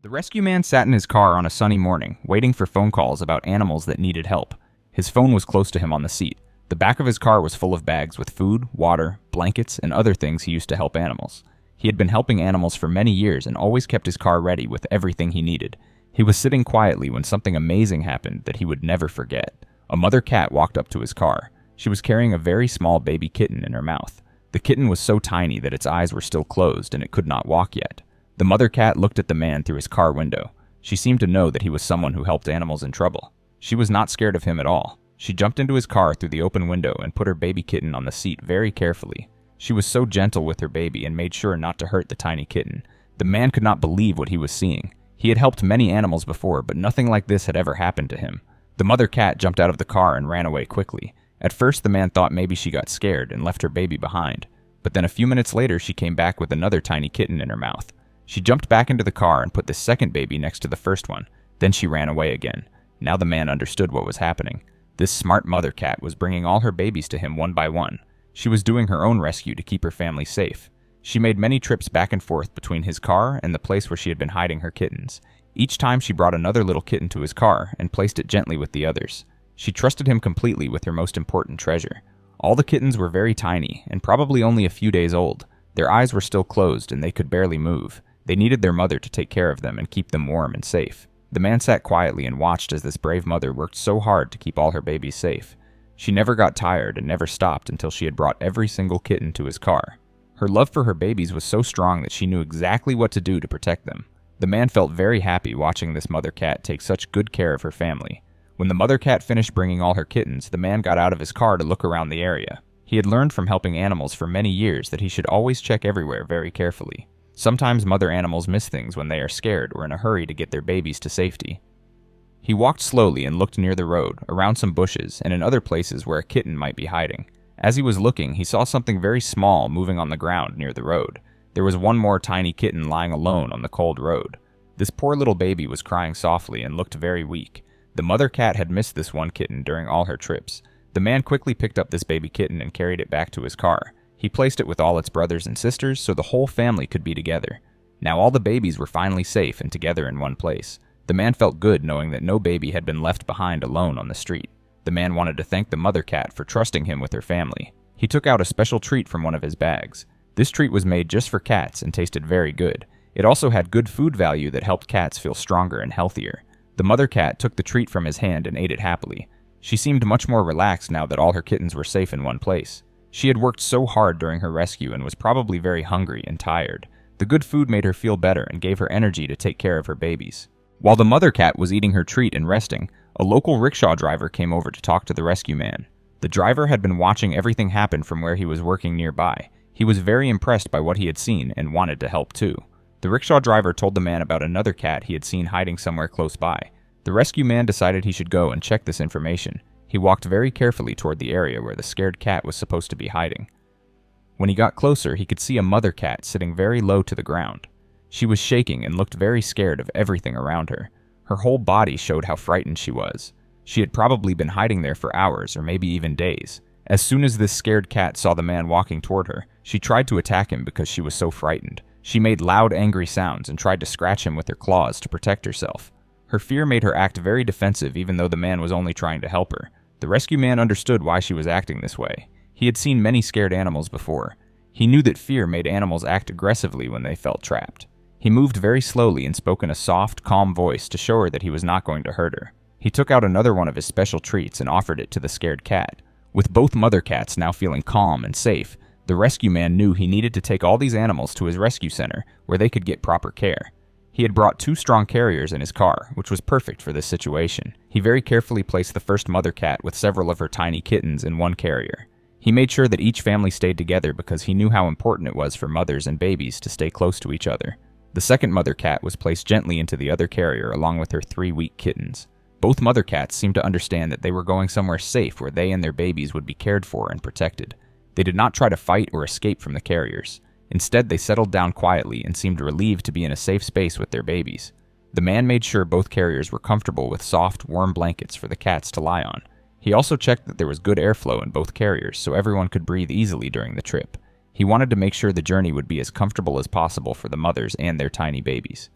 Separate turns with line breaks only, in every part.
The rescue man sat in his car on a sunny morning, waiting for phone calls about animals that needed help. His phone was close to him on the seat. The back of his car was full of bags with food, water, blankets, and other things he used to help animals. He had been helping animals for many years and always kept his car ready with everything he needed. He was sitting quietly when something amazing happened that he would never forget. A mother cat walked up to his car. She was carrying a very small baby kitten in her mouth. The kitten was so tiny that its eyes were still closed and it could not walk yet. The mother cat looked at the man through his car window. She seemed to know that he was someone who helped animals in trouble. She was not scared of him at all. She jumped into his car through the open window and put her baby kitten on the seat very carefully. She was so gentle with her baby and made sure not to hurt the tiny kitten. The man could not believe what he was seeing. He had helped many animals before, but nothing like this had ever happened to him. The mother cat jumped out of the car and ran away quickly. At first, the man thought maybe she got scared and left her baby behind. But then a few minutes later, she came back with another tiny kitten in her mouth. She jumped back into the car and put the second baby next to the first one. Then she ran away again. Now the man understood what was happening. This smart mother cat was bringing all her babies to him one by one. She was doing her own rescue to keep her family safe. She made many trips back and forth between his car and the place where she had been hiding her kittens. Each time she brought another little kitten to his car and placed it gently with the others. She trusted him completely with her most important treasure. All the kittens were very tiny and probably only a few days old. Their eyes were still closed and they could barely move. They needed their mother to take care of them and keep them warm and safe. The man sat quietly and watched as this brave mother worked so hard to keep all her babies safe. She never got tired and never stopped until she had brought every single kitten to his car. Her love for her babies was so strong that she knew exactly what to do to protect them. The man felt very happy watching this mother cat take such good care of her family. When the mother cat finished bringing all her kittens, the man got out of his car to look around the area. He had learned from helping animals for many years that he should always check everywhere very carefully. Sometimes mother animals miss things when they are scared or in a hurry to get their babies to safety. He walked slowly and looked near the road, around some bushes, and in other places where a kitten might be hiding. As he was looking, he saw something very small moving on the ground near the road. There was one more tiny kitten lying alone on the cold road. This poor little baby was crying softly and looked very weak. The mother cat had missed this one kitten during all her trips. The man quickly picked up this baby kitten and carried it back to his car. He placed it with all its brothers and sisters so the whole family could be together. Now all the babies were finally safe and together in one place. The man felt good knowing that no baby had been left behind alone on the street. The man wanted to thank the mother cat for trusting him with her family. He took out a special treat from one of his bags. This treat was made just for cats and tasted very good. It also had good food value that helped cats feel stronger and healthier. The mother cat took the treat from his hand and ate it happily. She seemed much more relaxed now that all her kittens were safe in one place. She had worked so hard during her rescue and was probably very hungry and tired. The good food made her feel better and gave her energy to take care of her babies. While the mother cat was eating her treat and resting, a local rickshaw driver came over to talk to the rescue man. The driver had been watching everything happen from where he was working nearby. He was very impressed by what he had seen and wanted to help too. The rickshaw driver told the man about another cat he had seen hiding somewhere close by. The rescue man decided he should go and check this information. He walked very carefully toward the area where the scared cat was supposed to be hiding. When he got closer, he could see a mother cat sitting very low to the ground. She was shaking and looked very scared of everything around her. Her whole body showed how frightened she was. She had probably been hiding there for hours or maybe even days. As soon as this scared cat saw the man walking toward her, she tried to attack him because she was so frightened. She made loud, angry sounds and tried to scratch him with her claws to protect herself. Her fear made her act very defensive even though the man was only trying to help her. The rescue man understood why she was acting this way. He had seen many scared animals before. He knew that fear made animals act aggressively when they felt trapped. He moved very slowly and spoke in a soft, calm voice to show her that he was not going to hurt her. He took out another one of his special treats and offered it to the scared cat. With both mother cats now feeling calm and safe, the rescue man knew he needed to take all these animals to his rescue center where they could get proper care. He had brought 2 strong carriers in his car, which was perfect for this situation. He very carefully placed the first mother cat with several of her tiny kittens in one carrier. He made sure that each family stayed together because he knew how important it was for mothers and babies to stay close to each other. The second mother cat was placed gently into the other carrier along with her 3 weak kittens. Both mother cats seemed to understand that they were going somewhere safe where they and their babies would be cared for and protected. They did not try to fight or escape from the carriers. Instead, they settled down quietly and seemed relieved to be in a safe space with their babies. The man made sure both carriers were comfortable with soft, warm blankets for the cats to lie on. He also checked that there was good airflow in both carriers so everyone could breathe easily during the trip. He wanted to make sure the journey would be as comfortable as possible for the mothers and their tiny babies.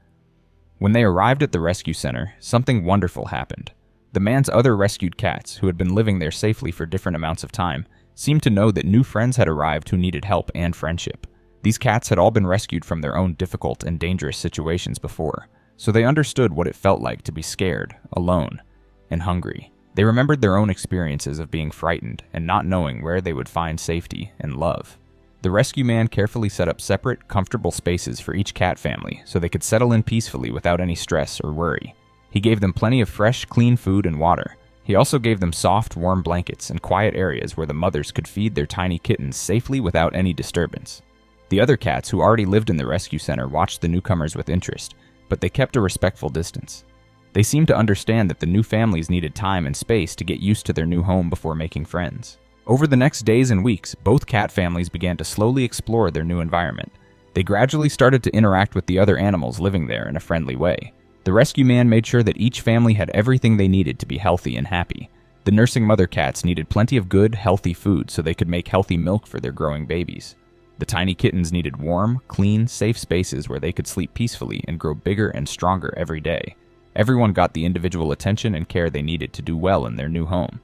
When they arrived at the rescue center, something wonderful happened. The man's other rescued cats, who had been living there safely for different amounts of time, seemed to know that new friends had arrived who needed help and friendship. These cats had all been rescued from their own difficult and dangerous situations before, so they understood what it felt like to be scared, alone, and hungry. They remembered their own experiences of being frightened and not knowing where they would find safety and love. The rescue man carefully set up separate, comfortable spaces for each cat family so they could settle in peacefully without any stress or worry. He gave them plenty of fresh, clean food and water. He also gave them soft, warm blankets and quiet areas where the mothers could feed their tiny kittens safely without any disturbance. The other cats who already lived in the rescue center watched the newcomers with interest, but they kept a respectful distance. They seemed to understand that the new families needed time and space to get used to their new home before making friends. Over the next days and weeks, both cat families began to slowly explore their new environment. They gradually started to interact with the other animals living there in a friendly way. The rescue man made sure that each family had everything they needed to be healthy and happy. The nursing mother cats needed plenty of good, healthy food so they could make healthy milk for their growing babies. The tiny kittens needed warm, clean, safe spaces where they could sleep peacefully and grow bigger and stronger every day. Everyone got the individual attention and care they needed to do well in their new home.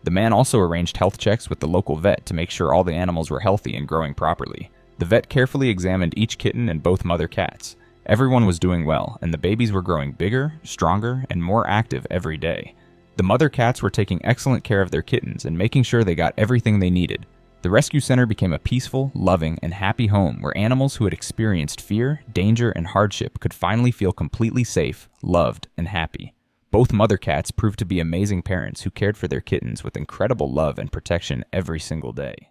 The man also arranged health checks with the local vet to make sure all the animals were healthy and growing properly. The vet carefully examined each kitten and both mother cats. Everyone was doing well, and the babies were growing bigger, stronger, and more active every day. The mother cats were taking excellent care of their kittens and making sure they got everything they needed. The rescue center became a peaceful, loving, and happy home where animals who had experienced fear, danger, and hardship could finally feel completely safe, loved, and happy. Both mother cats proved to be amazing parents who cared for their kittens with incredible love and protection every single day.